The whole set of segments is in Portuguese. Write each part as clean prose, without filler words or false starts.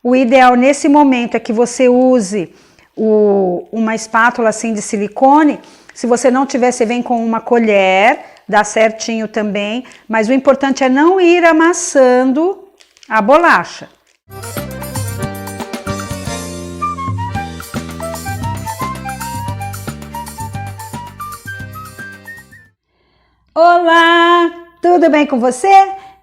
O ideal nesse momento é que você use uma espátula assim de silicone. Se você não tiver, você vem com uma colher, dá certinho também. Mas o importante é não ir amassando a bolacha. Olá, tudo bem com você?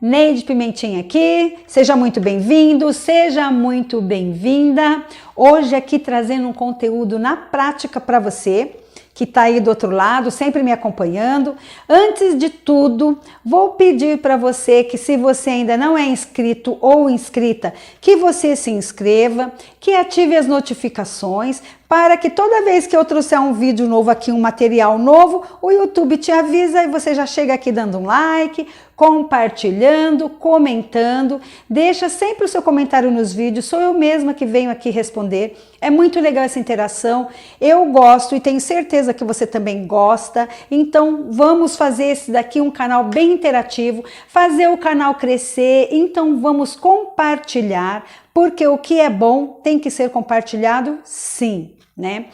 Neide Pimentinha aqui, seja muito bem-vindo, seja muito bem-vinda. Hoje aqui trazendo um conteúdo na prática para você, que está aí do outro lado, sempre me acompanhando. Antes de tudo, vou pedir para você que, se você ainda não é inscrito ou inscrita, que você se inscreva, que ative as notificações, para que toda vez que eu trouxer um vídeo novo aqui, um material novo, o YouTube te avisa e você já chega aqui dando um like, compartilhando, comentando. Deixa sempre o seu comentário nos vídeos, sou eu mesma que venho aqui responder. É muito legal essa interação, eu gosto e tenho certeza que você também gosta. Então vamos fazer esse daqui um canal bem interativo, fazer o canal crescer. Então vamos compartilhar, porque o que é bom tem que ser compartilhado, sim, né?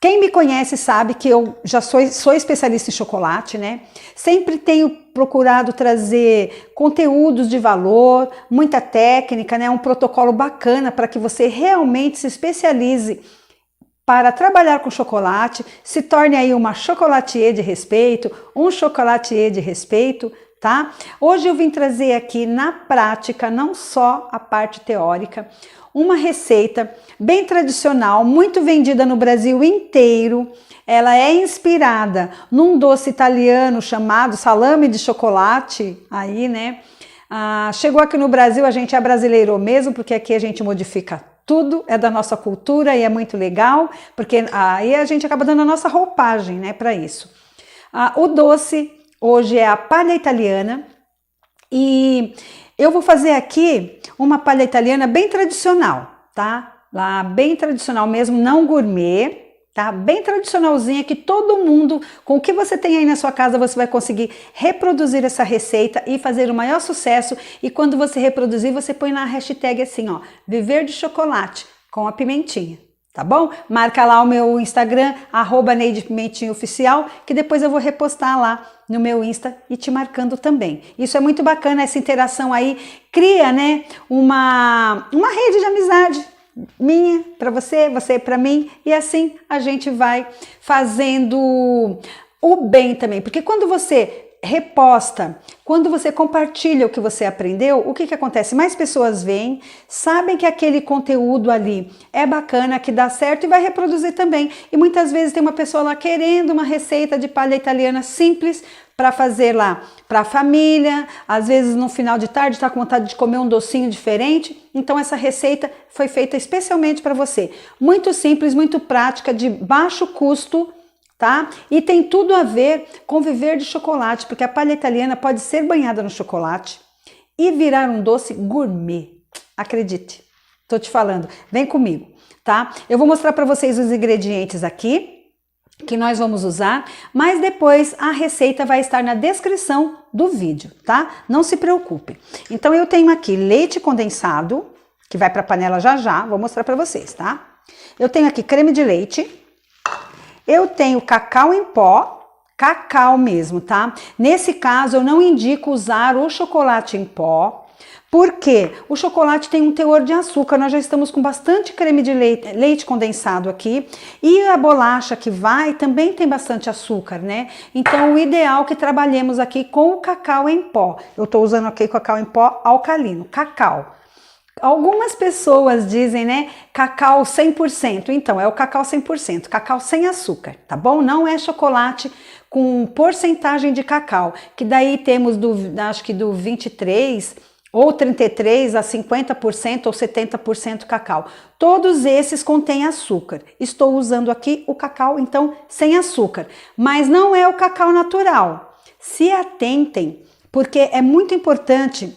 Quem me conhece sabe que eu já sou especialista em chocolate, né? Sempre tenho procurado trazer conteúdos de valor, muita técnica, né? Um protocolo bacana para que você realmente se especialize para trabalhar com chocolate, se torne aí uma chocolatier de respeito, um chocolatier de respeito, tá? Hoje eu vim trazer aqui na prática, não só a parte teórica, uma receita bem tradicional, muito vendida no Brasil inteiro. Ela é inspirada num doce italiano chamado salame de chocolate, aí, né? Chegou aqui no Brasil, a gente é brasileiro mesmo, porque aqui a gente modifica tudo, é da nossa cultura e é muito legal, porque aí a gente acaba dando a nossa roupagem, né, para isso. O doce hoje é a palha italiana e eu vou fazer aqui uma palha italiana bem tradicional, tá? Lá bem tradicional mesmo, não gourmet, tá? Bem tradicionalzinha, que todo mundo, com o que você tem aí na sua casa, você vai conseguir reproduzir essa receita e fazer o maior sucesso. E quando você reproduzir, você põe na hashtag assim, ó, viver de chocolate com a pimentinha. Tá bom? Marca lá o meu Instagram, @NeidePimentinhaOficial, que depois eu vou repostar lá no meu Insta e te marcando também. Isso é muito bacana, essa interação aí cria, né, uma rede de amizade minha para você, você para mim, e assim a gente vai fazendo o bem também, porque quando você reposta, quando você compartilha o que você aprendeu, o que acontece? Mais pessoas veem, sabem que aquele conteúdo ali é bacana, que dá certo e vai reproduzir também. E muitas vezes tem uma pessoa lá querendo uma receita de palha italiana simples para fazer lá para a família, às vezes no final de tarde está com vontade de comer um docinho diferente, então essa receita foi feita especialmente para você. Muito simples, muito prática, de baixo custo, tá? E tem tudo a ver com viver de chocolate, porque a palha italiana pode ser banhada no chocolate e virar um doce gourmet. Acredite, tô te falando. Vem comigo, tá? Eu vou mostrar para vocês os ingredientes aqui que nós vamos usar, mas depois a receita vai estar na descrição do vídeo, tá? Não se preocupe. Então eu tenho aqui leite condensado, que vai para a panela já já, vou mostrar para vocês, tá? Eu tenho aqui creme de leite. Eu tenho cacau em pó, cacau mesmo, tá? Nesse caso, eu não indico usar o chocolate em pó, porque o chocolate tem um teor de açúcar. Nós já estamos com bastante creme de leite condensado aqui, e a bolacha que vai também tem bastante açúcar, né? Então, o ideal é que trabalhemos aqui com o cacau em pó. Eu tô usando aqui cacau em pó alcalino, cacau. Algumas pessoas dizem, né, cacau 100%, então é o cacau 100%, cacau sem açúcar, tá bom? Não é chocolate com porcentagem de cacau, que daí temos acho que do 23 ou 33 a 50% ou 70% cacau. Todos esses contêm açúcar. Estou usando aqui o cacau, então, sem açúcar, mas não é o cacau natural. Se atentem, porque é muito importante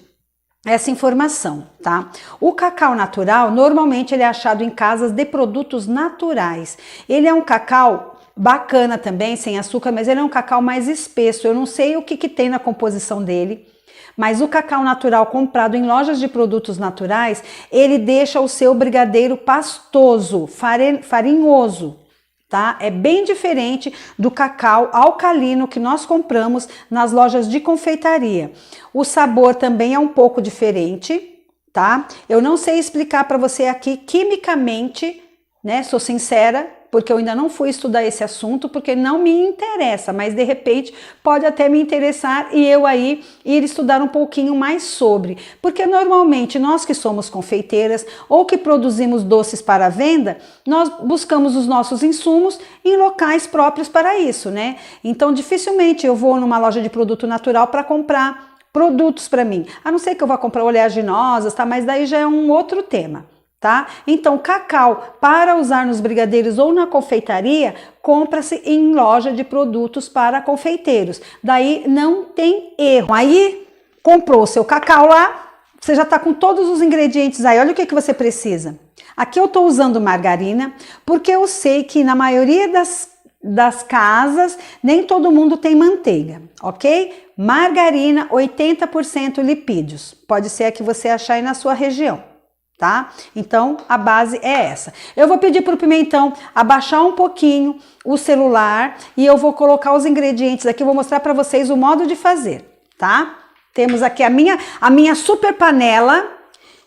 essa informação, tá? O cacau natural, normalmente ele é achado em casas de produtos naturais. Ele é um cacau bacana também, sem açúcar, mas ele é um cacau mais espesso. Eu não sei o que tem na composição dele, Mas o cacau natural comprado em lojas de produtos naturais, ele deixa o seu brigadeiro pastoso, farinhoso, tá? É bem diferente do cacau alcalino que nós compramos nas lojas de confeitaria. O sabor também é um pouco diferente, tá? Eu não sei explicar para você aqui quimicamente, né? Sou sincera, porque eu ainda não fui estudar esse assunto, porque não me interessa, mas de repente pode até me interessar e eu aí ir estudar um pouquinho mais sobre. Porque normalmente nós que somos confeiteiras ou que produzimos doces para venda, nós buscamos os nossos insumos em locais próprios para isso, né? Então dificilmente eu vou numa loja de produto natural para comprar produtos para mim. A não ser que eu vá comprar oleaginosas, tá? Mas daí já é um outro tema. Tá? Então, cacau para usar nos brigadeiros ou na confeitaria, compra-se em loja de produtos para confeiteiros. Daí não tem erro. Aí, comprou o seu cacau lá, você já está com todos os ingredientes aí. Olha o que você precisa. Aqui eu estou usando margarina, porque eu sei que na maioria das casas, nem todo mundo tem manteiga, ok? Margarina, 80% lipídios. Pode ser a que você achar aí na sua região. Tá? Então, a base é essa. Eu vou pedir para o Pimentão abaixar um pouquinho o celular e eu vou colocar os ingredientes aqui, vou mostrar para vocês o modo de fazer, tá? Temos aqui a minha super panela,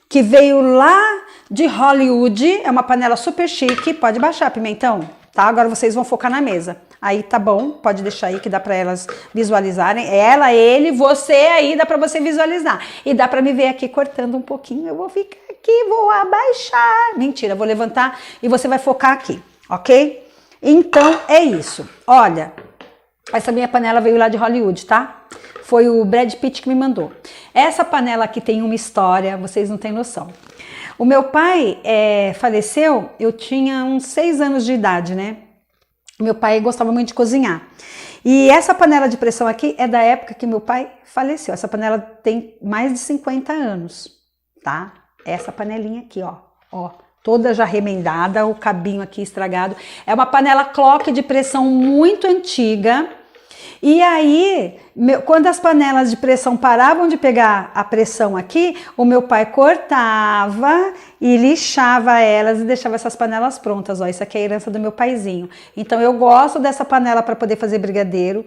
que veio lá de Hollywood, é uma panela super chique, pode baixar, Pimentão, tá? Agora vocês vão focar na mesa. Aí tá bom, pode deixar aí que dá para elas visualizarem. Ela, ele, você aí, dá para você visualizar. E dá para me ver aqui cortando um pouquinho, eu vou ficar aqui, vou abaixar. Mentira, vou levantar e você vai focar aqui, ok? Então é isso. Olha, essa minha panela veio lá de Hollywood, tá? Foi o Brad Pitt que me mandou. Essa panela aqui tem uma história, vocês não têm noção. O meu pai faleceu, eu tinha uns 6 anos de idade, né? Meu pai gostava muito de cozinhar. E essa panela de pressão aqui é da época que meu pai faleceu. Essa panela tem mais de 50 anos, tá? Essa panelinha aqui, ó, toda já remendada, o cabinho aqui estragado. É uma panela clock de pressão muito antiga. E aí, quando as panelas de pressão paravam de pegar a pressão aqui, o meu pai cortava e lixava elas e deixava essas panelas prontas. Ó, isso aqui é a herança do meu paizinho. Então eu gosto dessa panela para poder fazer brigadeiro,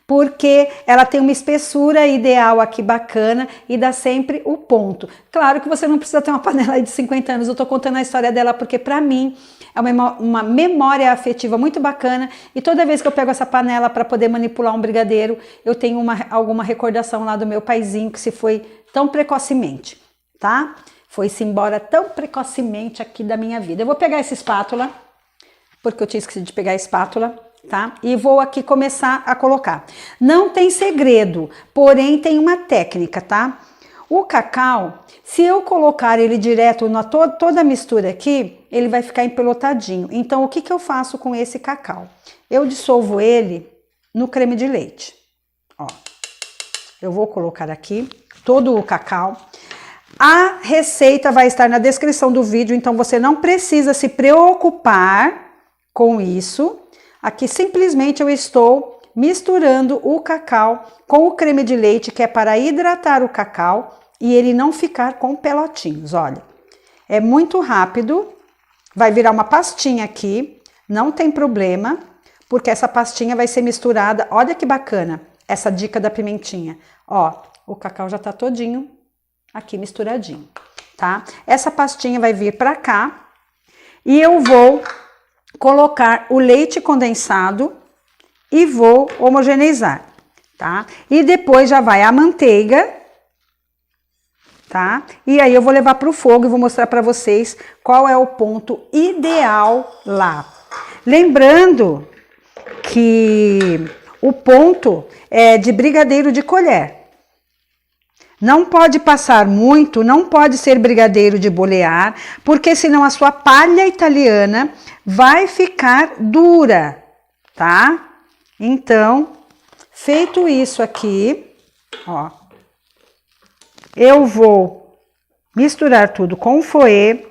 porque ela tem uma espessura ideal aqui bacana e dá sempre o ponto. Claro que você não precisa ter uma panela de 50 anos, eu tô contando a história dela porque para mim é uma memória afetiva muito bacana e toda vez que eu pego essa panela para poder manipular um brigadeiro, eu tenho alguma recordação lá do meu paizinho que se foi tão precocemente, tá? Foi-se embora tão precocemente aqui da minha vida. Eu vou pegar essa espátula, porque eu tinha esquecido de pegar a espátula, tá? E vou aqui começar a colocar. Não tem segredo, porém tem uma técnica, tá? O cacau, se eu colocar ele direto na toda a mistura aqui, ele vai ficar empelotadinho. Então, o que eu faço com esse cacau? Eu dissolvo ele no creme de leite. Ó, eu vou colocar aqui todo o cacau. A receita vai estar na descrição do vídeo, então você não precisa se preocupar com isso. Aqui simplesmente eu estou misturando o cacau com o creme de leite, que é para hidratar o cacau e ele não ficar com pelotinhos, olha. É muito rápido, vai virar uma pastinha aqui, não tem problema, porque essa pastinha vai ser misturada, olha que bacana, essa dica da pimentinha. Ó, o cacau já tá todinho aqui misturadinho, tá? Essa pastinha vai vir pra cá e eu vou colocar o leite condensado e vou homogeneizar, tá? E depois já vai a manteiga, tá? E aí eu vou levar para o fogo e vou mostrar para vocês qual é o ponto ideal lá. Lembrando que o ponto é de brigadeiro de colher. Não pode passar muito, não pode ser brigadeiro de bolear, porque senão a sua palha italiana vai ficar dura, tá? Então, feito isso aqui, ó, eu vou misturar tudo com o fouet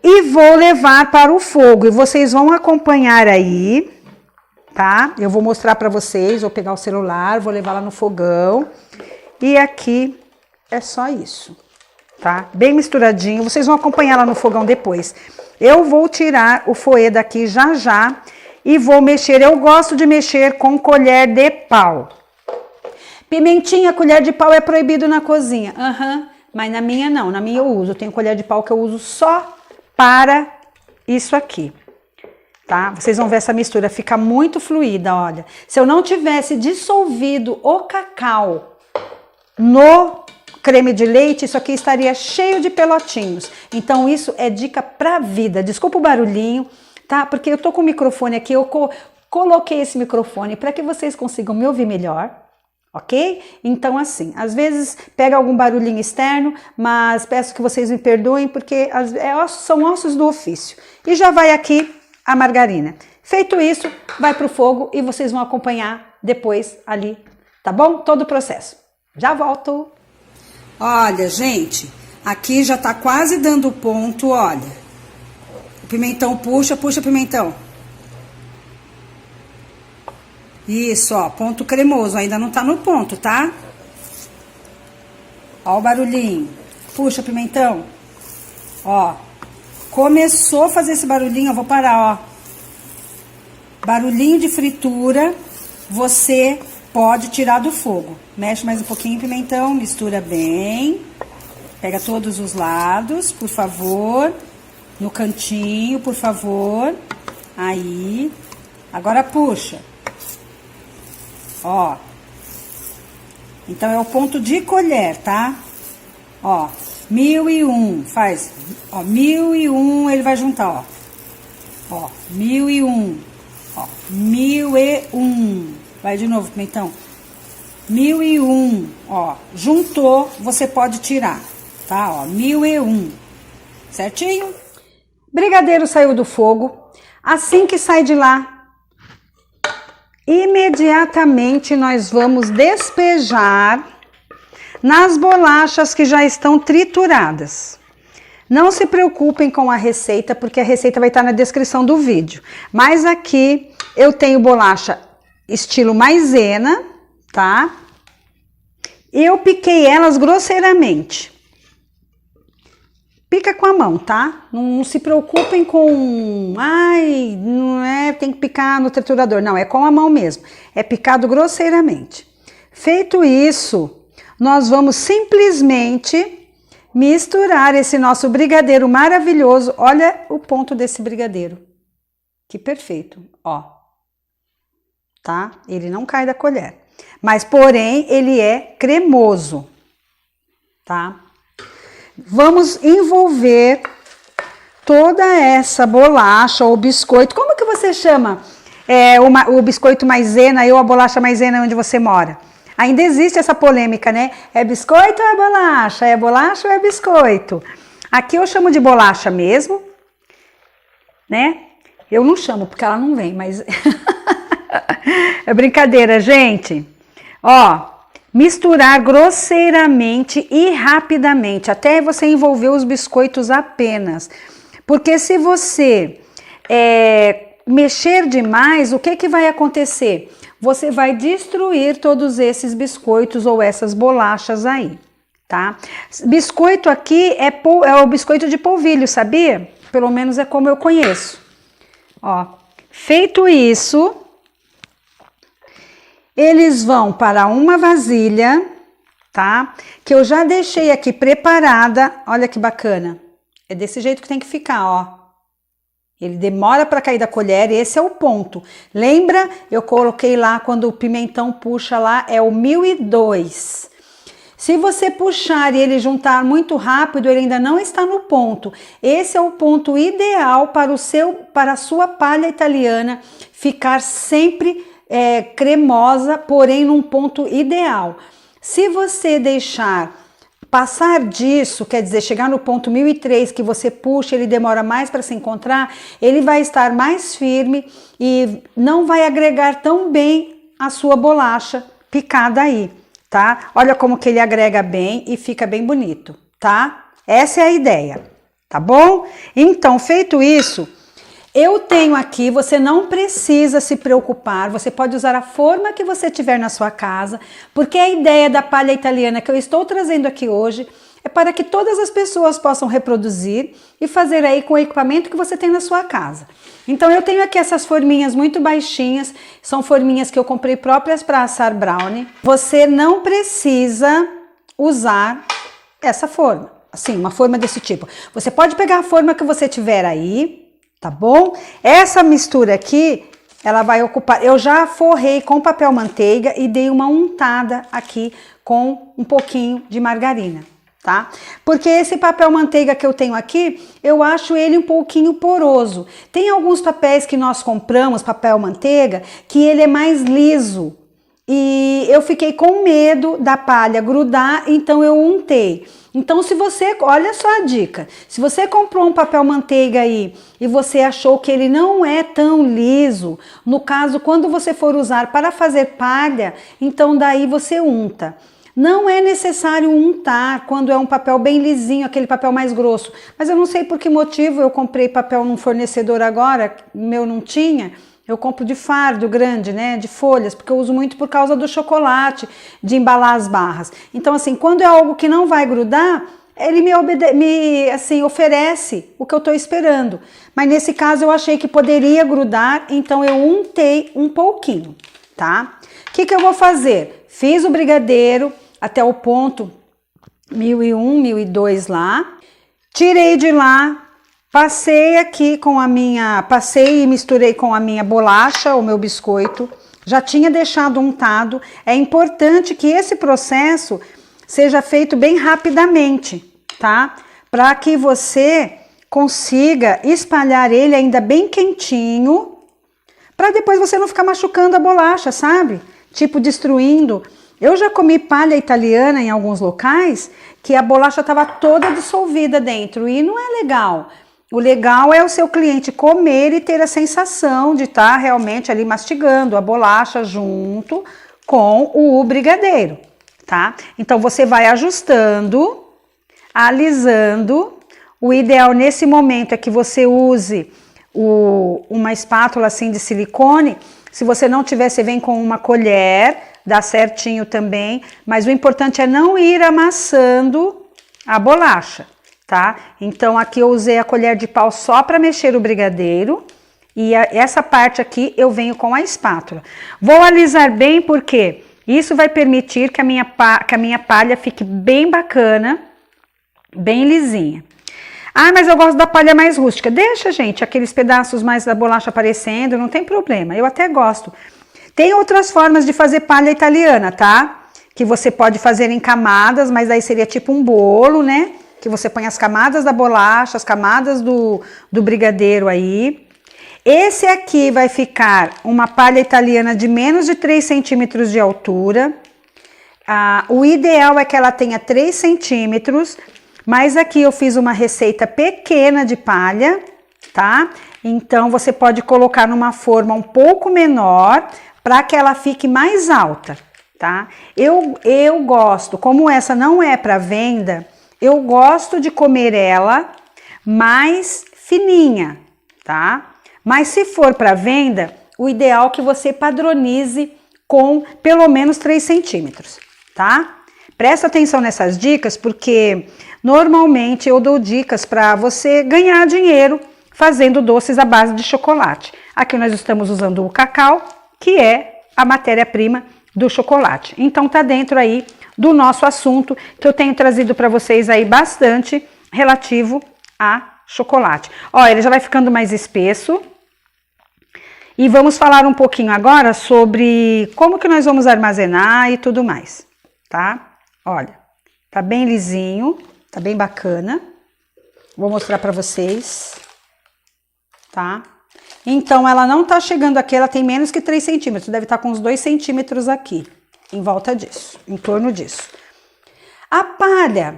e vou levar para o fogo. E vocês vão acompanhar aí, tá? Eu vou mostrar para vocês, vou pegar o celular, vou levar lá no fogão E aqui é só isso, tá? Bem misturadinho, vocês vão acompanhar lá no fogão depois. Eu vou tirar o fouet daqui já já e vou mexer. Eu gosto de mexer com colher de pau. Pimentinha, colher de pau é proibido na cozinha. Mas na minha não, na minha eu uso. Eu tenho colher de pau que eu uso só para isso aqui. Tá? Vocês vão ver essa mistura, fica muito fluida, olha. Se eu não tivesse dissolvido o cacau no creme de leite, isso aqui estaria cheio de pelotinhos. Então isso é dica pra vida. Desculpa o barulhinho, tá? Porque eu tô com o microfone aqui, eu coloquei esse microfone para que vocês consigam me ouvir melhor. Ok? Então assim, às vezes pega algum barulhinho externo, mas peço que vocês me perdoem porque são ossos do ofício. E já vai aqui a margarina. Feito isso, vai pro fogo e vocês vão acompanhar depois ali, tá bom? Todo o processo. Já volto. Olha, gente, aqui já tá quase dando ponto, olha. O pimentão puxa o pimentão. Isso, ó, ponto cremoso, ainda não tá no ponto, tá? Ó o barulhinho. Puxa, pimentão. Ó, começou a fazer esse barulhinho, eu vou parar, ó. Barulhinho de fritura, você pode tirar do fogo. Mexe mais um pouquinho, pimentão, mistura bem. Pega todos os lados, por favor. No cantinho, por favor. Aí. Agora puxa. Ó, então é o ponto de colher, tá? Ó, 1001, faz, ó, 1001, ele vai juntar, ó, 1001, ó, 1001, vai de novo, pimentão, 1001, ó, juntou, você pode tirar, tá? Ó, 1001, certinho? Brigadeiro saiu do fogo, assim que sai de lá, imediatamente nós vamos despejar nas bolachas que já estão trituradas. Não se preocupem com a receita, porque a receita vai estar na descrição do vídeo. Mas aqui eu tenho bolacha estilo maisena, tá? Eu piquei elas grosseiramente. Pica com a mão, tá? Não se preocupem com... Ai, não é, tem que picar no triturador. Não, é com a mão mesmo. É picado grosseiramente. Feito isso, nós vamos simplesmente misturar esse nosso brigadeiro maravilhoso. Olha o ponto desse brigadeiro. Que perfeito, ó. Tá? Ele não cai da colher. Mas, porém, ele é cremoso. Tá? Vamos envolver toda essa bolacha ou biscoito. Como que você chama o biscoito maisena ou a bolacha maisena onde você mora? Ainda existe essa polêmica, né? É biscoito ou é bolacha? É bolacha ou é biscoito? Aqui eu chamo de bolacha mesmo, né? Eu não chamo porque ela não vem, mas... é brincadeira, gente. Ó... Misturar grosseiramente e rapidamente, até você envolver os biscoitos apenas. Porque se você mexer demais, o que vai acontecer? Você vai destruir todos esses biscoitos ou essas bolachas aí, tá? Biscoito aqui é o biscoito de polvilho, sabia? Pelo menos é como eu conheço. Ó, feito isso... Eles vão para uma vasilha, tá? Que eu já deixei aqui preparada. Olha que bacana. É desse jeito que tem que ficar, ó. Ele demora para cair da colher, esse é o ponto. Lembra? Eu coloquei lá quando o pimentão puxa lá, é o 1002. Se você puxar e ele juntar muito rápido, ele ainda não está no ponto. Esse é o ponto ideal para a sua palha italiana ficar sempre cremosa, porém num ponto ideal. Se você deixar passar disso, quer dizer, chegar no ponto 1003 que você puxa, ele demora mais para se encontrar, ele vai estar mais firme e não vai agregar tão bem a sua bolacha picada aí, tá? Olha como que ele agrega bem e fica bem bonito, tá? Essa é a ideia, tá bom? Então, feito isso, Eu tenho aqui, você não precisa se preocupar, você pode usar a forma que você tiver na sua casa, porque a ideia da palha italiana que eu estou trazendo aqui hoje é para que todas as pessoas possam reproduzir e fazer aí com o equipamento que você tem na sua casa. Então eu tenho aqui essas forminhas muito baixinhas, são forminhas que eu comprei próprias para assar brownie. Você não precisa usar essa forma, assim, uma forma desse tipo. Você pode pegar a forma que você tiver aí, tá bom? Essa mistura aqui, ela vai ocupar, eu já forrei com papel manteiga e dei uma untada aqui com um pouquinho de margarina, tá? Porque esse papel manteiga que eu tenho aqui, eu acho ele um pouquinho poroso. Tem alguns papéis que nós compramos, papel manteiga, que ele é mais liso. E eu fiquei com medo da palha grudar, então eu untei. Então se você, olha só a dica, se você comprou um papel manteiga aí e você achou que ele não é tão liso, no caso quando você for usar para fazer palha, então daí você unta. Não é necessário untar quando é um papel bem lisinho, aquele papel mais grosso. Mas eu não sei por que motivo eu comprei papel num fornecedor agora, o meu não tinha. Eu compro de fardo grande, né, de folhas, porque eu uso muito por causa do chocolate, de embalar as barras. Então, assim, quando é algo que não vai grudar, ele me oferece o que eu estou esperando. Mas nesse caso eu achei que poderia grudar, então eu untei um pouquinho, tá? O que eu vou fazer? Fiz o brigadeiro até o ponto 1001, 1002 lá, tirei de lá. Passei aqui com passei e misturei com a minha bolacha, o meu biscoito. Já tinha deixado untado. É importante que esse processo seja feito bem rapidamente, tá? Para que você consiga espalhar ele ainda bem quentinho, para depois você não ficar machucando a bolacha, sabe? Tipo destruindo. Eu já comi palha italiana em alguns locais que a bolacha estava toda dissolvida dentro e não é legal. O legal é o seu cliente comer e ter a sensação de estar realmente ali mastigando a bolacha junto com o brigadeiro, tá? Então você vai ajustando, alisando. O ideal nesse momento é que você use uma espátula assim de silicone. Se você não tiver, você vem com uma colher, dá certinho também. Mas o importante é não ir amassando a bolacha. Tá? Então aqui eu usei a colher de pau só para mexer o brigadeiro e essa parte aqui eu venho com a espátula. Vou alisar bem porque isso vai permitir que a minha palha fique bem bacana, bem lisinha. Ah, mas eu gosto da palha mais rústica. Deixa, gente, aqueles pedaços mais da bolacha aparecendo, não tem problema, eu até gosto. Tem outras formas de fazer palha italiana, tá? Que você pode fazer em camadas, mas aí seria tipo um bolo, né? Que você põe as camadas da bolacha, as camadas do brigadeiro aí. Esse aqui vai ficar uma palha italiana de menos de 3 centímetros de altura. O ideal é que ela tenha 3 centímetros, mas aqui eu fiz uma receita pequena de palha, tá? Então você pode colocar numa forma um pouco menor para que ela fique mais alta, tá? Eu gosto, como essa não é para venda, eu gosto de comer ela mais fininha, tá? Mas se for para venda, o ideal é que você padronize com pelo menos 3 centímetros, tá? Presta atenção nessas dicas, porque normalmente eu dou dicas para você ganhar dinheiro fazendo doces à base de chocolate. Aqui nós estamos usando o cacau, que é a matéria-prima do chocolate. Então tá dentro aí do nosso assunto que eu tenho trazido para vocês aí bastante relativo a chocolate. Ó, ele já vai ficando mais espesso. E vamos falar um pouquinho agora sobre como que nós vamos armazenar e tudo mais, tá? Olha, tá bem lisinho, tá bem bacana. Vou mostrar para vocês, tá? Então, ela não tá chegando aqui, ela tem menos que 3 centímetros, deve estar com uns 2 centímetros aqui, em volta disso, em torno disso. A palha,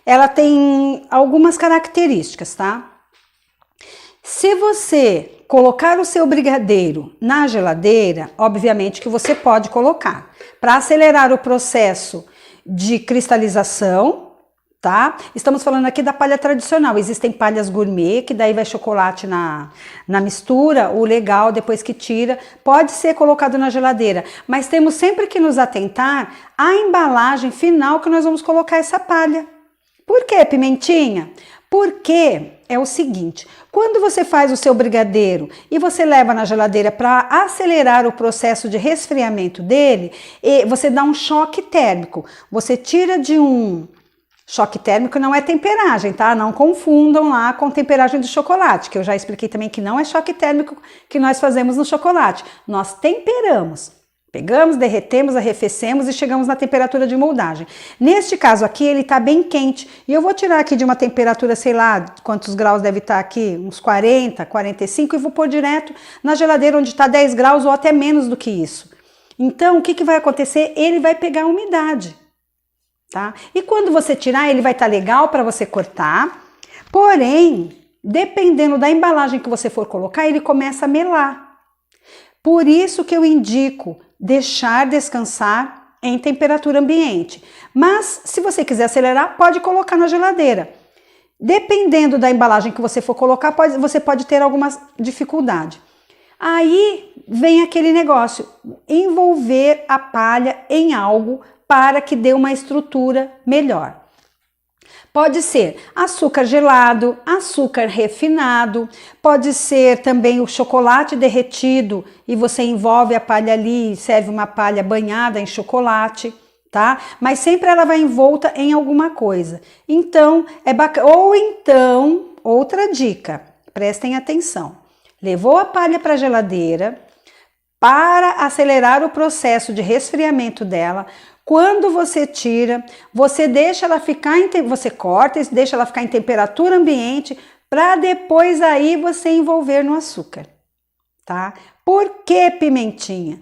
ela tem algumas características, tá? Se você colocar o seu brigadeiro na geladeira, obviamente que você pode colocar, para acelerar o processo de cristalização, tá? Estamos falando aqui da palha tradicional. Existem palhas gourmet, que daí vai chocolate na mistura. O legal, depois que tira, pode ser colocado na geladeira. Mas temos sempre que nos atentar à embalagem final que nós vamos colocar essa palha. Por quê, Pimentinha? Porque é o seguinte, quando você faz o seu brigadeiro e você leva na geladeira para acelerar o processo de resfriamento dele, você dá um choque térmico. Você tira de um... Choque térmico não é temperagem, tá? Não confundam lá com temperagem de chocolate, que eu já expliquei também que não é choque térmico que nós fazemos no chocolate. Nós temperamos. Pegamos, derretemos, arrefecemos e chegamos na temperatura de moldagem. Neste caso aqui, ele tá bem quente. E eu vou tirar aqui de uma temperatura, sei lá, quantos graus deve estar aqui, uns 40, 45, e vou pôr direto na geladeira onde está 10 graus ou até menos do que isso. Então, o que vai acontecer? Ele vai pegar umidade. Tá? E quando você tirar, ele vai estar legal para você cortar, porém, dependendo da embalagem que você for colocar, ele começa a melar. Por isso que eu indico deixar descansar em temperatura ambiente. Mas, se você quiser acelerar, pode colocar na geladeira. Dependendo da embalagem que você for colocar, você pode ter alguma dificuldade. Aí vem aquele negócio, envolver a palha em algo para que dê uma estrutura melhor. Pode ser açúcar gelado, açúcar refinado, pode ser também o chocolate derretido e você envolve a palha ali e serve uma palha banhada em chocolate, tá? Mas sempre ela vai envolta em alguma coisa. Então, é bacana. Ou então, outra dica, prestem atenção. Levou a palha para a geladeira para acelerar o processo de resfriamento dela. Quando você tira, você deixa ela ficar você corta e deixa ela ficar em temperatura ambiente para depois aí você envolver no açúcar, tá? Por que, Pimentinha?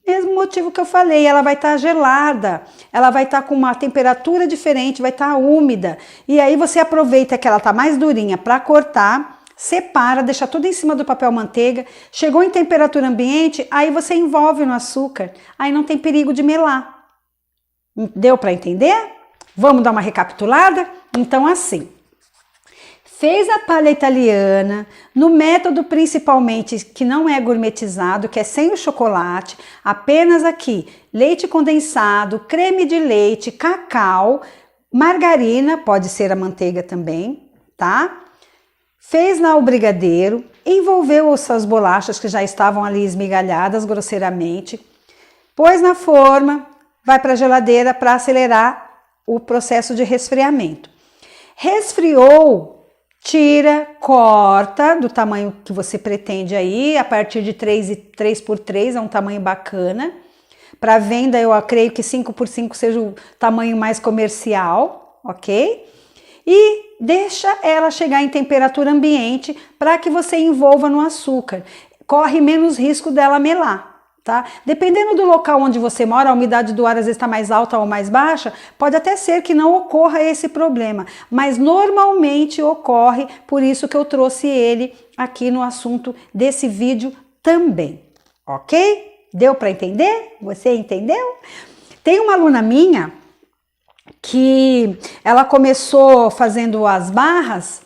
Mesmo motivo que eu falei, ela vai estar gelada, ela vai estar com uma temperatura diferente, vai estar úmida. E aí você aproveita que ela tá mais durinha para cortar, separa, deixa tudo em cima do papel manteiga, chegou em temperatura ambiente, aí você envolve no açúcar, aí não tem perigo de melar. Deu para entender? Vamos dar uma recapitulada? Então, assim, fez a palha italiana, no método principalmente que não é gourmetizado, que é sem o chocolate, apenas aqui leite condensado, creme de leite, cacau, margarina, pode ser a manteiga também, tá? Fez lá o brigadeiro, envolveu as bolachas que já estavam ali esmigalhadas grosseiramente, pôs na forma, vai para a geladeira para acelerar o processo de resfriamento. Resfriou, tira, corta do tamanho que você pretende aí, a partir de 3 por 3 é um tamanho bacana. Para venda eu creio que 5 por 5 seja o tamanho mais comercial, ok? E deixa ela chegar em temperatura ambiente para que você envolva no açúcar. Corre menos risco dela melar. Tá? Dependendo do local onde você mora, a umidade do ar às vezes está mais alta ou mais baixa, pode até ser que não ocorra esse problema, mas normalmente ocorre, por isso que eu trouxe ele aqui no assunto desse vídeo também, ok? Deu para entender? Você entendeu? Tem uma aluna minha que ela começou fazendo as barras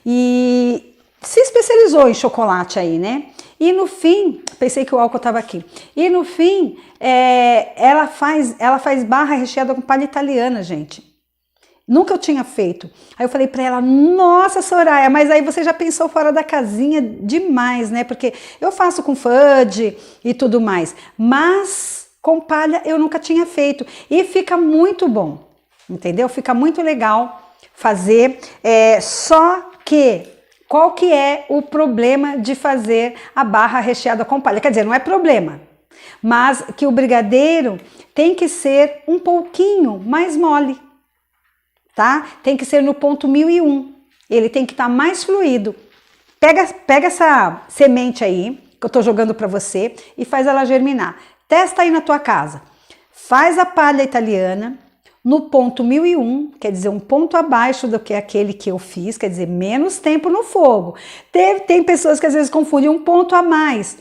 e se especializou em chocolate aí, né? E no fim, pensei que o álcool estava aqui. E no fim, ela faz barra recheada com palha italiana, gente. Nunca eu tinha feito. Aí eu falei para ela, nossa, Soraya, mas aí você já pensou fora da casinha demais, né? Porque eu faço com fudge e tudo mais. Mas com palha eu nunca tinha feito. E fica muito bom, entendeu? Fica muito legal fazer, só que... Qual que é o problema de fazer a barra recheada com palha? Quer dizer, não é problema, mas que o brigadeiro tem que ser um pouquinho mais mole, tá? Tem que ser no ponto 1001, ele tem que estar mais fluido. Pega essa semente aí, que eu tô jogando para você, e faz ela germinar. Testa aí na tua casa. Faz a palha italiana no ponto 1001, quer dizer, um ponto abaixo do que aquele que eu fiz, quer dizer, menos tempo no fogo. Tem pessoas que às vezes confundem um ponto a mais,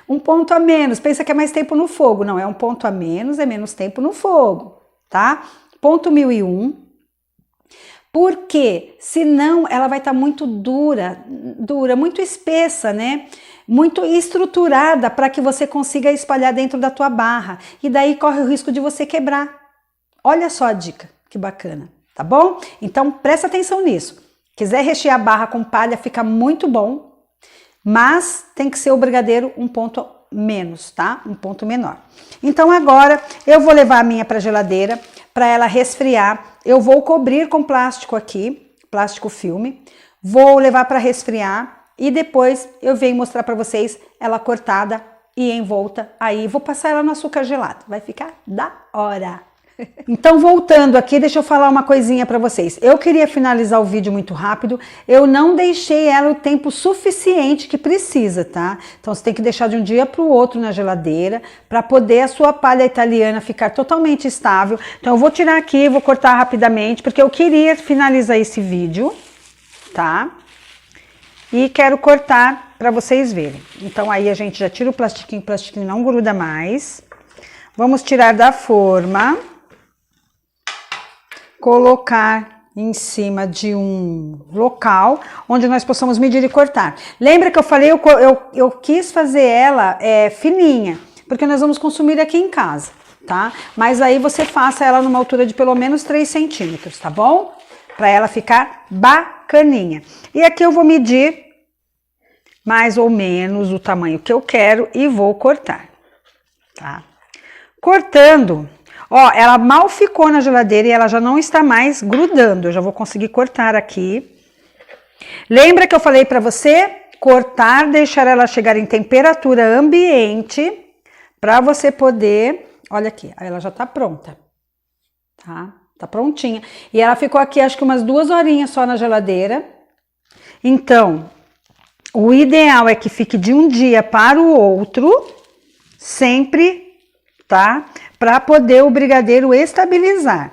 um ponto a menos, pensa que é mais tempo no fogo. Não, é um ponto a menos, é menos tempo no fogo, tá? Ponto 1001. Porque senão ela vai estar muito dura, muito espessa, né? Muito estruturada para que você consiga espalhar dentro da tua barra. E daí corre o risco de você quebrar. Olha só a dica, que bacana, tá bom? Então presta atenção nisso. Quiser rechear a barra com palha, fica muito bom, mas tem que ser o brigadeiro um ponto menos, tá? Um ponto menor. Então agora eu vou levar a minha para a geladeira para ela resfriar. Eu vou cobrir com plástico aqui, plástico filme. Vou levar para resfriar e depois eu venho mostrar para vocês ela cortada e envolta. Aí vou passar ela no açúcar gelado. Vai ficar da hora. Então, voltando aqui, deixa eu falar uma coisinha para vocês. Eu queria finalizar o vídeo muito rápido, eu não deixei ela o tempo suficiente que precisa, tá? Então, você tem que deixar de um dia para o outro na geladeira, para poder a sua palha italiana ficar totalmente estável. Então, eu vou tirar aqui, vou cortar rapidamente, porque eu queria finalizar esse vídeo, tá? E quero cortar para vocês verem. Então, aí a gente já tira o plastiquinho não gruda mais. Vamos tirar da forma. Colocar em cima de um local onde nós possamos medir e cortar. Lembra que eu falei, eu quis fazer ela fininha, porque nós vamos consumir aqui em casa, tá? Mas aí você faça ela numa altura de pelo menos 3 centímetros, tá bom? Para ela ficar bacaninha. E aqui eu vou medir mais ou menos o tamanho que eu quero e vou cortar, tá? Cortando... Ó, ela mal ficou na geladeira e ela já não está mais grudando. Eu já vou conseguir cortar aqui. Lembra que eu falei para você cortar, deixar ela chegar em temperatura ambiente para você poder... Olha aqui, ela já tá pronta, tá? Tá prontinha. E ela ficou aqui acho que umas 2 horinhas só na geladeira. Então, o ideal é que fique de um dia para o outro, sempre, tá? Para poder o brigadeiro estabilizar,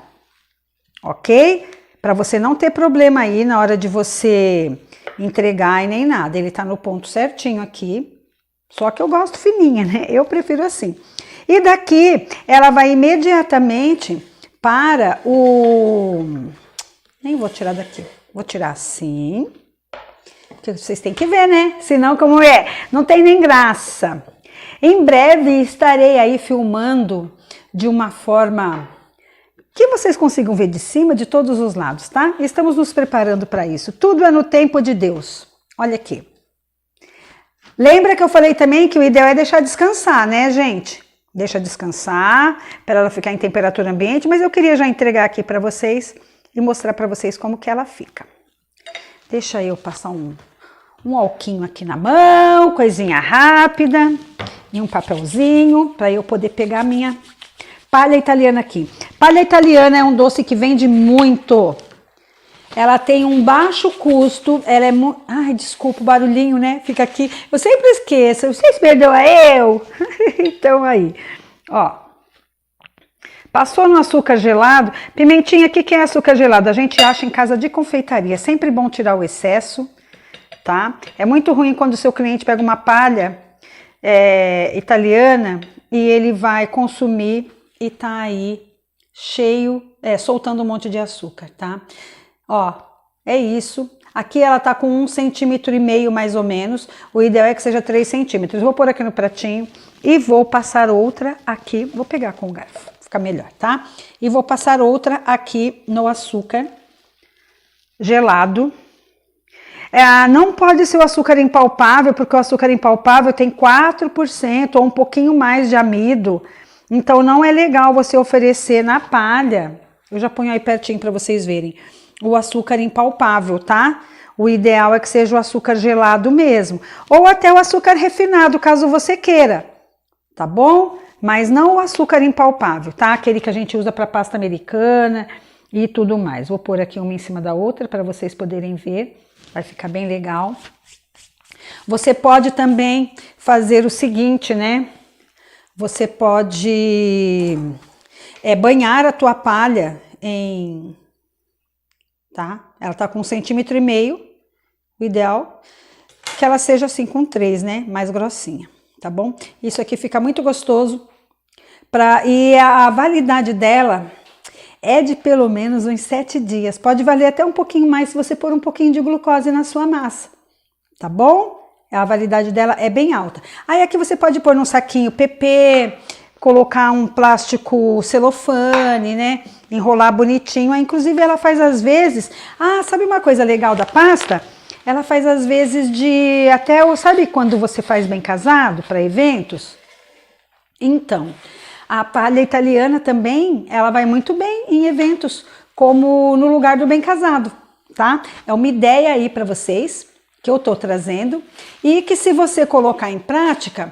ok? Para você não ter problema aí na hora de você entregar e nem nada. Ele tá no ponto certinho aqui, só que eu gosto fininha, né? Eu prefiro assim. E daqui, ela vai imediatamente para o... Nem vou tirar daqui, vou tirar assim. Porque vocês têm que ver, né? Senão como é? Não tem nem graça. Em breve estarei aí filmando de uma forma que vocês consigam ver de cima, de todos os lados, tá? Estamos nos preparando para isso. Tudo é no tempo de Deus. Olha aqui. Lembra que eu falei também que o ideal é deixar descansar, né, gente? Deixa descansar, para ela ficar em temperatura ambiente, mas eu queria já entregar aqui para vocês e mostrar para vocês como que ela fica. Deixa eu passar um alquinho aqui na mão, coisinha rápida, e um papelzinho, para eu poder pegar a minha palha italiana aqui. Palha italiana é um doce que vende muito. Ela tem um baixo custo, ela é muito... Ai, desculpa o barulhinho, né? Fica aqui. Eu sempre esqueço. Vocês perdoam eu? Então aí, ó. Passou no açúcar gelado. Pimentinha, o que é açúcar gelado? A gente acha em casa de confeitaria. Sempre bom tirar o excesso, tá? É muito ruim quando o seu cliente pega uma palha italiana e ele vai consumir e tá aí cheio, soltando um monte de açúcar, tá? Ó, é isso. Aqui ela tá com 1,5 centímetro mais ou menos. O ideal é que seja 3 centímetros. Vou pôr aqui no pratinho e vou passar outra aqui. Vou pegar com o garfo, fica melhor, tá? E vou passar outra aqui no açúcar gelado. Não pode ser o açúcar impalpável, porque o açúcar impalpável tem 4% ou um pouquinho mais de amido. Então, não é legal você oferecer na palha. Eu já ponho aí pertinho para vocês verem. O açúcar impalpável, tá? O ideal é que seja o açúcar gelado mesmo. Ou até o açúcar refinado, caso você queira. Tá bom? Mas não o açúcar impalpável, tá? Aquele que a gente usa para pasta americana e tudo mais. Vou pôr aqui uma em cima da outra para vocês poderem ver. Vai ficar bem legal. Você pode também fazer o seguinte, né? Você pode banhar a tua palha em... Tá? Ela tá com 1,5 centímetro. O ideal é que ela seja assim com 3, né? Mais grossinha, tá bom? Isso aqui fica muito gostoso. E a validade dela é de pelo menos uns 7 dias. Pode valer até um pouquinho mais se você pôr um pouquinho de glucose na sua massa, tá bom? A validade dela é bem alta. Aí aqui você pode pôr num saquinho PP, colocar um plástico celofane, né? Enrolar bonitinho. Aí, inclusive ela faz às vezes... Ah, sabe uma coisa legal da pasta? Ela faz às vezes de... Até, sabe quando você faz bem casado para eventos? Então, a palha italiana também, ela vai muito bem em eventos, como no lugar do bem casado, tá? É uma ideia aí para vocês, que eu tô trazendo, e que se você colocar em prática,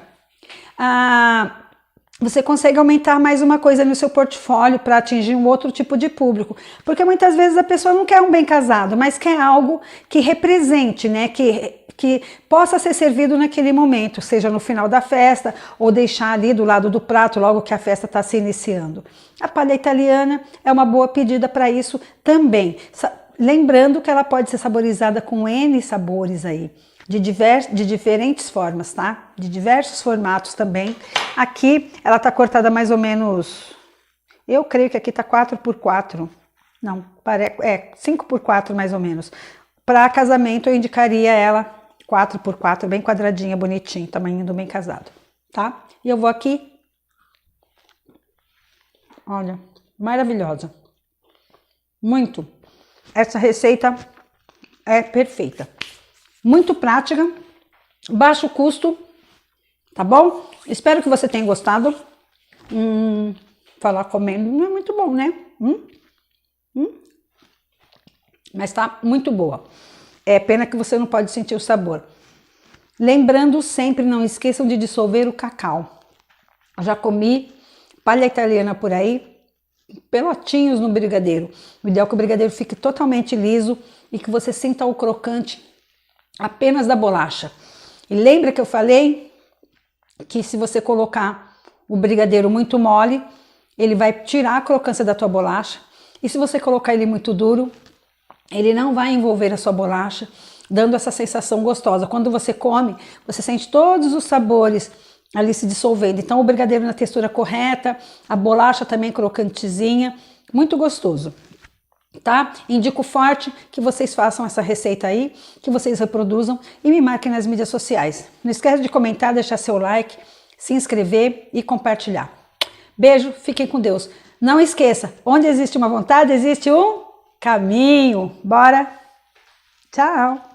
você consegue aumentar mais uma coisa no seu portfólio para atingir um outro tipo de público. Porque muitas vezes a pessoa não quer um bem casado, mas quer algo que represente, né? Que possa ser servido naquele momento, seja no final da festa ou deixar ali do lado do prato logo que a festa está se iniciando. A palha italiana é uma boa pedida para isso também. Lembrando que ela pode ser saborizada com N sabores aí. De diferentes formas, tá? De diversos formatos também. Aqui ela tá cortada mais ou menos, eu creio que aqui tá 4x4, não, 5x4 mais ou menos. Para casamento eu indicaria ela 4x4, bem quadradinha, bonitinha, tamanho do bem casado, tá? E eu vou aqui, olha, maravilhosa, muito. Essa receita é perfeita. Muito prática, baixo custo, tá bom? Espero que você tenha gostado. Falar comendo não é muito bom, né? Mas tá muito boa. É pena que você não pode sentir o sabor. Lembrando sempre, não esqueçam de dissolver o cacau. Eu já comi palha italiana por aí, pelotinhos no brigadeiro. O ideal é que o brigadeiro fique totalmente liso e que você sinta o crocante apenas da bolacha. E lembra que eu falei que se você colocar o brigadeiro muito mole, ele vai tirar a crocância da tua bolacha. E se você colocar ele muito duro, ele não vai envolver a sua bolacha, dando essa sensação gostosa. Quando você come, você sente todos os sabores ali se dissolvendo. Então o brigadeiro na textura correta, a bolacha também crocantezinha, muito gostoso. Tá? Indico forte que vocês façam essa receita aí, que vocês reproduzam e me marquem nas mídias sociais. Não esquece de comentar, deixar seu like, se inscrever e compartilhar. Beijo, fiquem com Deus. Não esqueça, onde existe uma vontade, existe um caminho. Bora? Tchau!